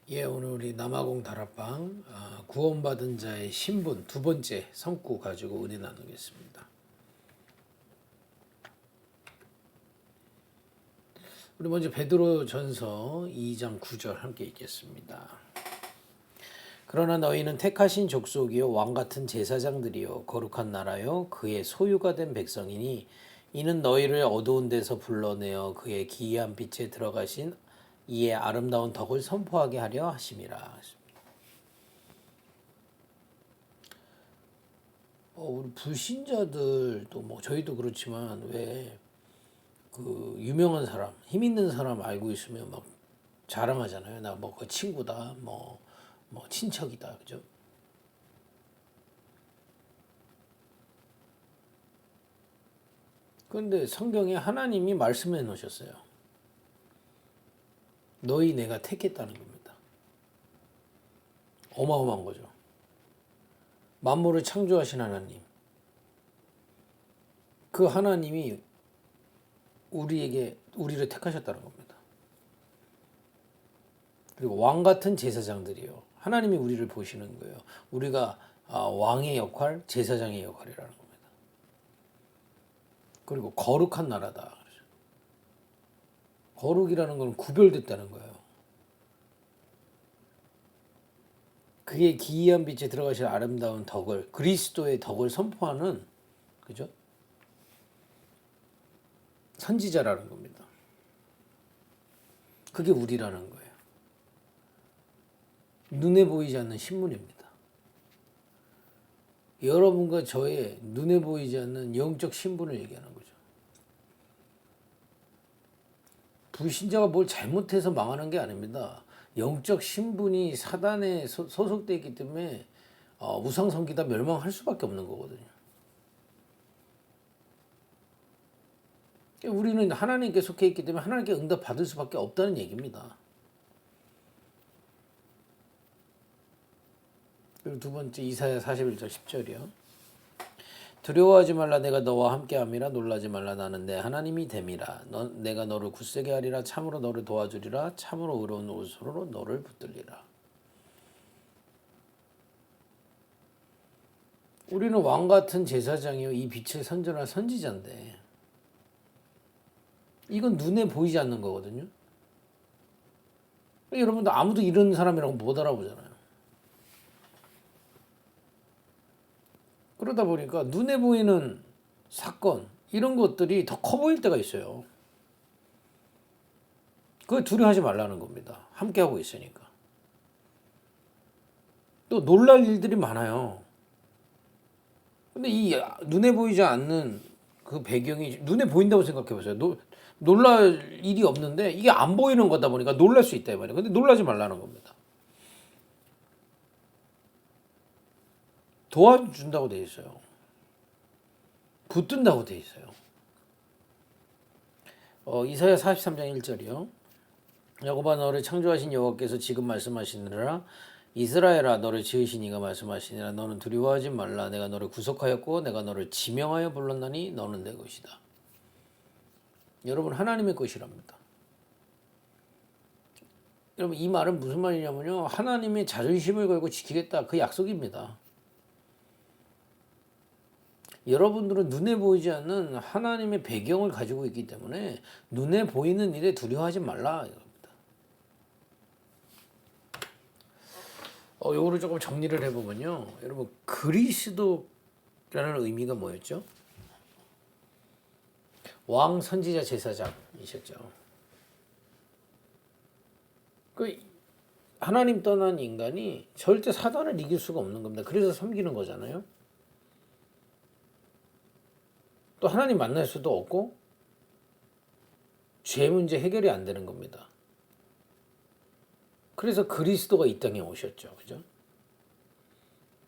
예, 오늘 우리 남아공 다락방 구원받은 자의 신분 두 번째 성구 가지고 은혜 나누겠습니다. 우리 먼저 베드로전서 2장 9절 함께 읽겠습니다. 그러나 너희는 택하신 족속이요 왕 같은 제사장들이요 거룩한 나라요 그의 소유가 된 백성이니 이는 너희를 어두운 데서 불러내어 그의 기이한 빛에 들어가신 이의 아름다운 덕을 선포하게 하려 하심이라. 우리 불신자들도 뭐 저희도 그렇지만 왜 그 유명한 사람, 힘 있는 사람 알고 있으면 막 자랑하잖아요. 나 뭐 그 친구다, 뭐 친척이다, 그죠? 그런데 성경에 하나님이 말씀해 놓으셨어요. 너희 내가 택했다는 겁니다. 어마어마한 거죠. 만물을 창조하신 하나님. 그 하나님이 우리를 택하셨다는 겁니다. 그리고 왕 같은 제사장들이요. 하나님이 우리를 보시는 거예요. 우리가 왕의 역할, 제사장의 역할이라는 겁니다. 그리고 거룩한 나라다. 거룩이라는 건 구별됐다는 거예요. 그의 기이한 빛에 들어가실 아름다운 덕을, 그리스도의 덕을 선포하는, 그죠? 선지자라는 겁니다. 그게 우리라는 거예요. 눈에 보이지 않는 신문입니다. 여러분과 저의 눈에 보이지 않는 영적 신분을 얘기하는 거죠. 불신자가 뭘 잘못해서 망하는 게 아닙니다. 영적 신분이 사단에 소속되어 있기 때문에 우상성기다 멸망할 수밖에 없는 거거든요. 우리는 하나님께 속해 있기 때문에 하나님께 응답 받을 수밖에 없다는 얘기입니다. 그리고 두 번째 이사야 41장 10절이요. 두려워하지 말라 내가 너와 함께함이라 놀라지 말라 나는 내 하나님이 됨이라 내가 너를 굳세게 하리라 참으로 너를 도와주리라 참으로 의로운 옷으로 너를 붙들리라. 우리는 왕 같은 제사장이요 이 빛을 선전할 선지자인데 이건 눈에 보이지 않는 거거든요. 여러분들 아무도 이런 사람이라고 못 알아보잖아요. 그러다 보니까 눈에 보이는 사건 이런 것들이 더 커 보일 때가 있어요. 그걸 두려워하지 말라는 겁니다. 함께하고 있으니까. 또 놀랄 일들이 많아요. 근데 이 눈에 보이지 않는 그 배경이 눈에 보인다고 생각해 보세요. 놀랄 일이 없는데 이게 안 보이는 거다 보니까 놀랄 수 있다 이 말이에요. 근데 놀라지 말라는 겁니다. 도와준다고 돼 있어요. 붙든다고 돼 있어요. 이사야 43장 1절이요. 야곱아 너를 창조하신 여호와께서 지금 말씀하시느라 이스라엘아 너를 지으신 이가 말씀하시니라 너는 두려워하지 말라 내가 너를 구속하였고 내가 너를 지명하여 불렀나니 너는 내 것이다. 여러분 하나님의 것이랍니다. 여러분 이 말은 무슨 말이냐면요. 하나님의 자존심을 걸고 지키겠다 그 약속입니다. 여러분들은 눈에 보이지 않는 하나님의 배경을 가지고 있기 때문에 눈에 보이는 일에 두려워하지 말라 이겁니다. 요거를 조금 정리를 해보면요. 여러분 그리스도라는 의미가 뭐였죠? 왕, 선지자, 제사장이셨죠. 그 하나님 떠난 인간이 절대 사단을 이길 수가 없는 겁니다. 그래서 섬기는 거잖아요. 또 하나님 만날 수도 없고 죄 문제 해결이 안 되는 겁니다. 그래서 그리스도가 이 땅에 오셨죠. 그죠?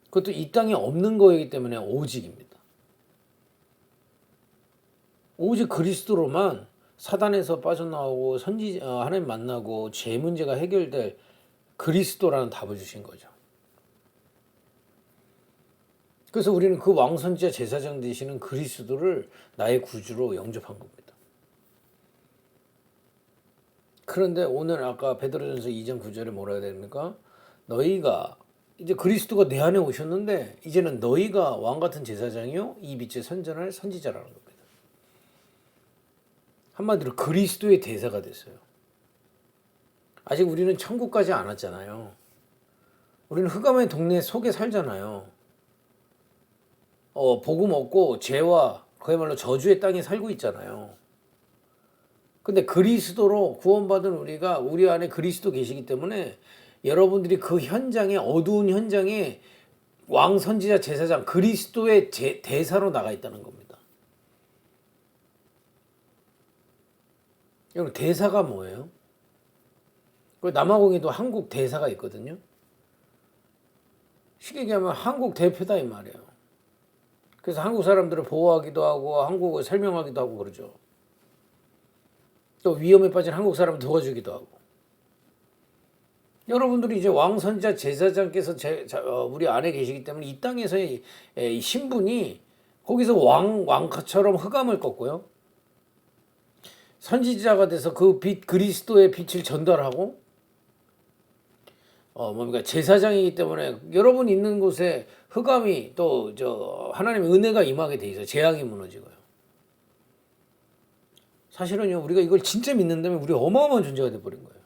그것도 이 땅에 없는 거이기 때문에 오직입니다. 오직 그리스도로만 사단에서 빠져나오고 하나님 만나고 죄 문제가 해결될 그리스도라는 답을 주신 거죠. 그래서 우리는 그 왕선지자 제사장 되시는 그리스도를 나의 구주로 영접한 겁니다. 그런데 오늘 아까 베드로전서 2장 9절에 뭐라 해야 됩니까? 너희가 이제 그리스도가 내 안에 오셨는데 이제는 너희가 왕 같은 제사장이요 이 빛의 선전할 선지자라는 겁니다. 한마디로 그리스도의 대사가 됐어요. 아직 우리는 천국까지 안 왔잖아요. 우리는 흑암의 동네 속에 살잖아요. 복음 없고 죄와 그야말로 저주의 땅에 살고 있잖아요. 근데 그리스도로 구원받은 우리가 우리 안에 그리스도 계시기 때문에 여러분들이 그 현장에 어두운 현장에 왕 선지자 제사장 그리스도의 대사로 나가 있다는 겁니다. 여러분 대사가 뭐예요? 남아공에도 한국 대사가 있거든요. 쉽게 얘기하면 한국 대표다 이 말이에요. 그래서 한국 사람들을 보호하기도 하고 한국을 설명하기도 하고 그러죠. 또 위험에 빠진 한국 사람을 도와주기도 하고. 여러분들이 이제 왕 선지자 제사장께서 우리 안에 계시기 때문에 이 땅에서의 이 신분이 거기서 왕처럼 흑암을 꺾고요. 선지자가 돼서 그 빛 그리스도의 빛을 전달하고 제사장이기 때문에 여러분 있는 곳에 흑암이 또 하나님의 은혜가 임하게 돼 있어요. 재앙이 무너지고요. 사실은요 우리가 이걸 진짜 믿는다면 우리 어마어마한 존재가 돼버린 거예요.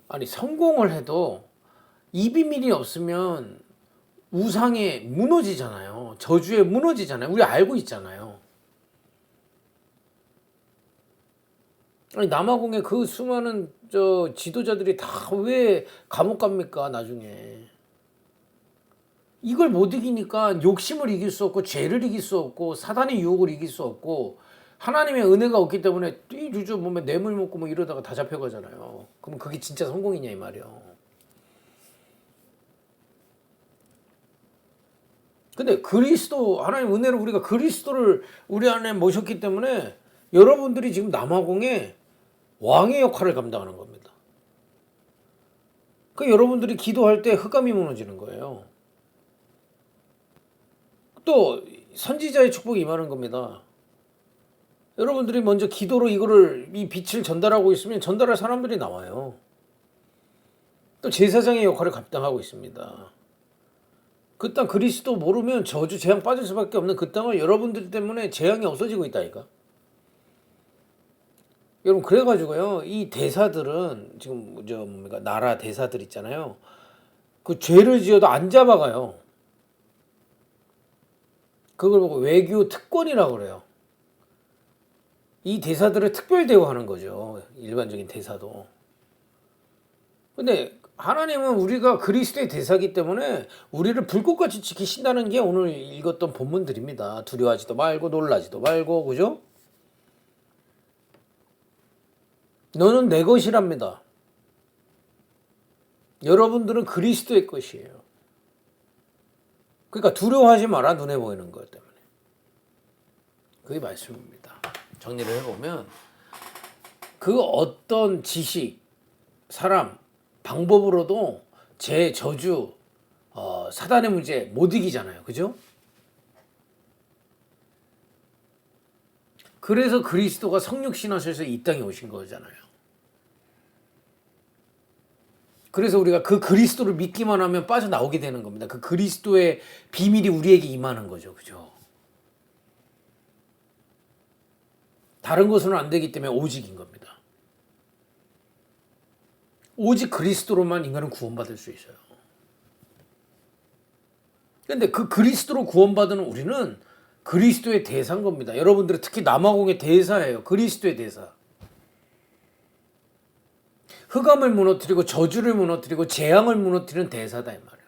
아니 성공을 해도 이 비밀이 없으면 우상에 무너지잖아요. 저주에 무너지잖아요. 우리 알고 있잖아요. 아니 남아공의 그 수많은 지도자들이 다 왜 감옥 갑니까 나중에. 이걸 못 이기니까 욕심을 이길 수 없고 죄를 이길 수 없고 사단의 유혹을 이길 수 없고 하나님의 은혜가 없기 때문에 띠주저 보면 뇌물 먹고 뭐 이러다가 다 잡혀가잖아요. 그럼 그게 진짜 성공이냐 이 말이에요. 근데 그리스도 하나님 은혜로 우리가 그리스도를 우리 안에 모셨기 때문에 여러분들이 지금 남아공에 왕의 역할을 감당하는 겁니다. 그 여러분들이 기도할 때 흑암이 무너지는 거예요. 또 선지자의 축복이 임하는 겁니다. 여러분들이 먼저 기도로 이 빛을 전달하고 있으면 전달할 사람들이 나와요. 또 제사장의 역할을 감당하고 있습니다. 그 땅 그리스도 모르면 저주 재앙 빠질 수밖에 없는 그 땅을 여러분들 때문에 재앙이 없어지고 있다니까. 여러분 그래가지고요 이 대사들은 지금 나라 대사들 있잖아요. 그 죄를 지어도 안 잡아가요. 그걸 보고 외교 특권이라고 그래요. 이 대사들을 특별 대우하는 거죠. 일반적인 대사도. 근데 하나님은 우리가 그리스도의 대사이기 때문에 우리를 불꽃같이 지키신다는 게 오늘 읽었던 본문들입니다. 두려워하지도 말고 놀라지도 말고 그죠? 너는 내 것이랍니다. 여러분들은 그리스도의 것이에요. 그러니까 두려워하지 마라 눈에 보이는 것 때문에. 그게 말씀입니다. 정리를 해보면 그 어떤 지식, 사람, 방법으로도 제 저주, 사단의 문제 못 이기잖아요. 그죠? 그래서 그리스도가 성육신하셔서 이 땅에 오신 거잖아요. 그래서 우리가 그 그리스도를 믿기만 하면 빠져나오게 되는 겁니다. 그 그리스도의 비밀이 우리에게 임하는 거죠. 그죠? 다른 것으로는 안 되기 때문에 오직인 겁니다. 오직 그리스도로만 인간은 구원받을 수 있어요. 그런데 그 그리스도로 구원받은 우리는 그리스도의 대사인 겁니다. 여러분들은 특히 남아공의 대사예요. 그리스도의 대사. 흑암을 무너뜨리고 저주를 무너뜨리고 재앙을 무너뜨리는 대사다 이 말이에요.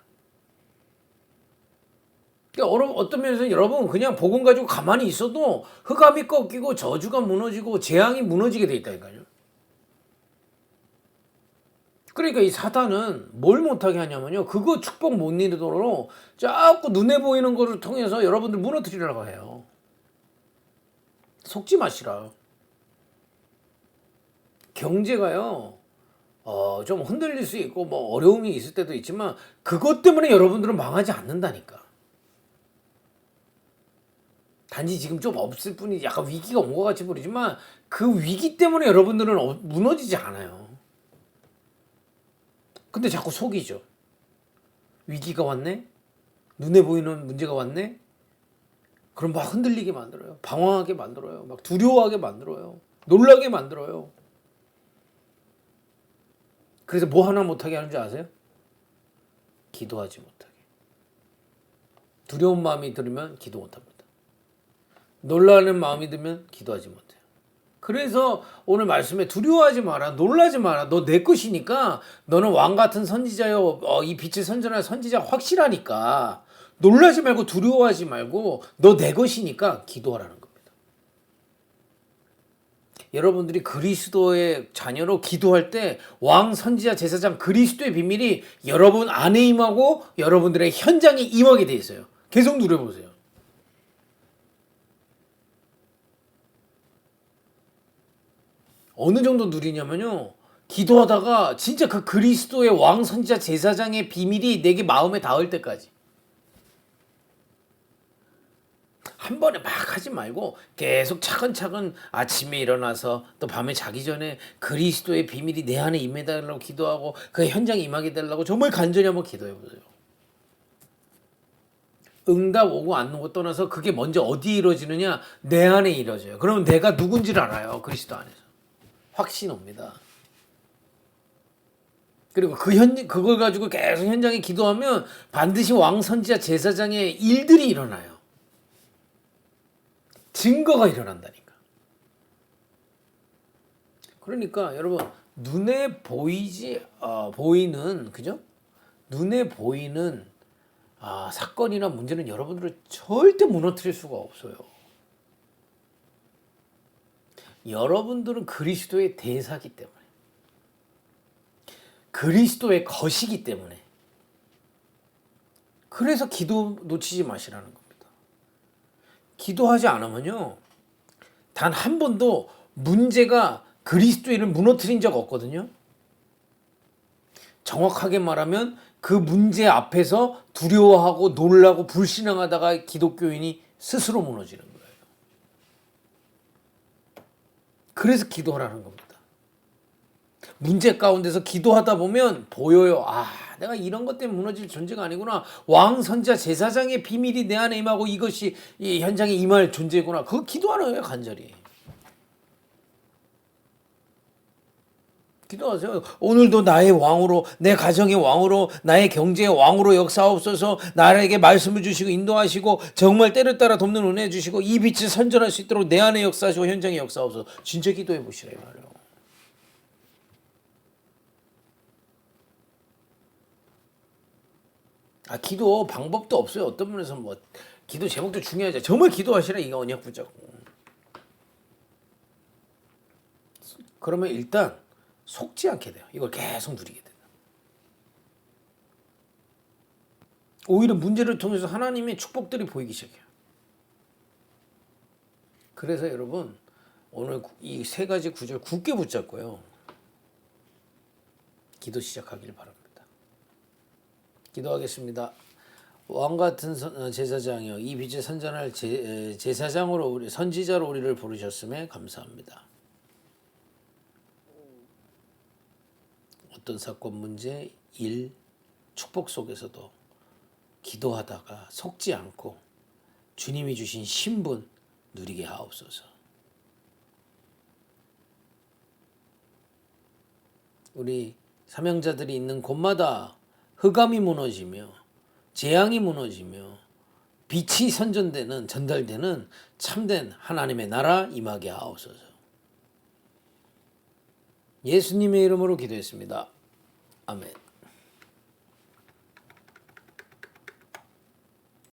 그러니까 어떤 면에서 여러분 그냥 복음 가지고 가만히 있어도 흑암이 꺾이고 저주가 무너지고 재앙이 무너지게 돼 있다니까요. 그러니까 이 사단은 뭘 못하게 하냐면요. 그거 축복 못 이루도록 자꾸 눈에 보이는 거를 통해서 여러분들 무너뜨리려고 해요. 속지 마시라. 경제가요. 좀 흔들릴 수 있고 뭐 어려움이 있을 때도 있지만 그것 때문에 여러분들은 망하지 않는다니까. 단지 지금 좀 없을 뿐이지 약간 위기가 온 것 같이 보이지만 그 위기 때문에 여러분들은 무너지지 않아요. 근데 자꾸 속이죠. 위기가 왔네? 눈에 보이는 문제가 왔네? 그럼 막 흔들리게 만들어요. 방황하게 만들어요. 막 두려워하게 만들어요. 놀라게 만들어요. 그래서 뭐 하나 못하게 하는 줄 아세요? 기도하지 못하게. 두려운 마음이 들으면 기도 못합니다. 놀라는 마음이 들면 기도하지 못해요. 그래서 오늘 말씀에 두려워하지 마라, 놀라지 마라. 너 내 것이니까 너는 왕 같은 선지자요. 이 빛을 선전할 선지자 확실하니까 놀라지 말고 두려워하지 말고 너 내 것이니까 기도하라는 겁니다. 여러분들이 그리스도의 자녀로 기도할 때 왕, 선지자, 제사장 그리스도의 비밀이 여러분 안에 임하고 여러분들의 현장에 임하게 돼 있어요. 계속 누려보세요. 어느 정도 누리냐면요. 기도하다가 진짜 그 그리스도의 왕, 선지자, 제사장의 비밀이 내게 마음에 닿을 때까지. 한 번에 막 하지 말고 계속 차근차근 아침에 일어나서 또 밤에 자기 전에 그리스도의 비밀이 내 안에 임해달라고 기도하고 그 현장에 임하게 달라고 정말 간절히 한번 기도해보세요. 응답 오고 안 오고 떠나서 그게 먼저 어디에 이루어지느냐? 내 안에 이루어져요. 그러면 내가 누군지를 알아요. 그리스도 안에서. 확신 옵니다. 그리고 그걸 가지고 계속 현장에 기도하면 반드시 왕, 선지자, 제사장의 일들이 일어나요. 증거가 일어난다니까. 그러니까 여러분 눈에 보이는 그죠? 눈에 보이는 사건이나 문제는 여러분들을 절대 무너뜨릴 수가 없어요. 여러분들은 그리스도의 대사기 때문에, 그리스도의 것이기 때문에, 그래서 기도 놓치지 마시라는 겁니다. 기도하지 않으면요, 단 한 번도 문제가 그리스도인을 무너뜨린 적 없거든요. 정확하게 말하면 그 문제 앞에서 두려워하고 놀라고 불신앙하다가 기독교인이 스스로 무너지는 거예요. 그래서 기도하라는 겁니다. 문제 가운데서 기도하다 보면 보여요. 내가 이런 것 때문에 무너질 존재가 아니구나. 왕, 선지자, 제사장의 비밀이 내 안에 임하고 이것이 이 현장에 임할 존재구나. 그거 기도하는 거예요, 간절히. 기도하세요. 오늘도 나의 왕으로, 내 가정의 왕으로, 나의 경제의 왕으로 역사하옵소서. 나에게 말씀을 주시고 인도하시고 정말 때를 따라 돕는 은혜 주시고 이 빛을 선전할 수 있도록 내 안에 역사하시고 현장에 역사하옵소서. 진짜 기도해 보시라 이 말이에요. 기도 방법도 없어요. 어떤 분에서 기도 제목도 중요하죠. 정말 기도하시라 이거 언약 붙잡고. 그러면 일단 속지 않게 돼요. 이걸 계속 누리게 돼요. 오히려 문제를 통해서 하나님의 축복들이 보이기 시작해요. 그래서 여러분 오늘 이 세 가지 구절 굳게 붙잡고요. 기도 시작하길 바랍니다. 기도하겠습니다. 왕같은 제사장이여 이 빛을 선전할 제사장으로 선지자로 우리를 부르셨음에 감사합니다. 어떤 사건, 문제, 일, 축복 속에서도 기도하다가 속지 않고 주님이 주신 신분 누리게 하옵소서. 우리 사명자들이 있는 곳마다 흑암이 무너지며 재앙이 무너지며 빛이 전달되는 참된 하나님의 나라 임하게 하옵소서. 예수님의 이름으로 기도했습니다. 아멘.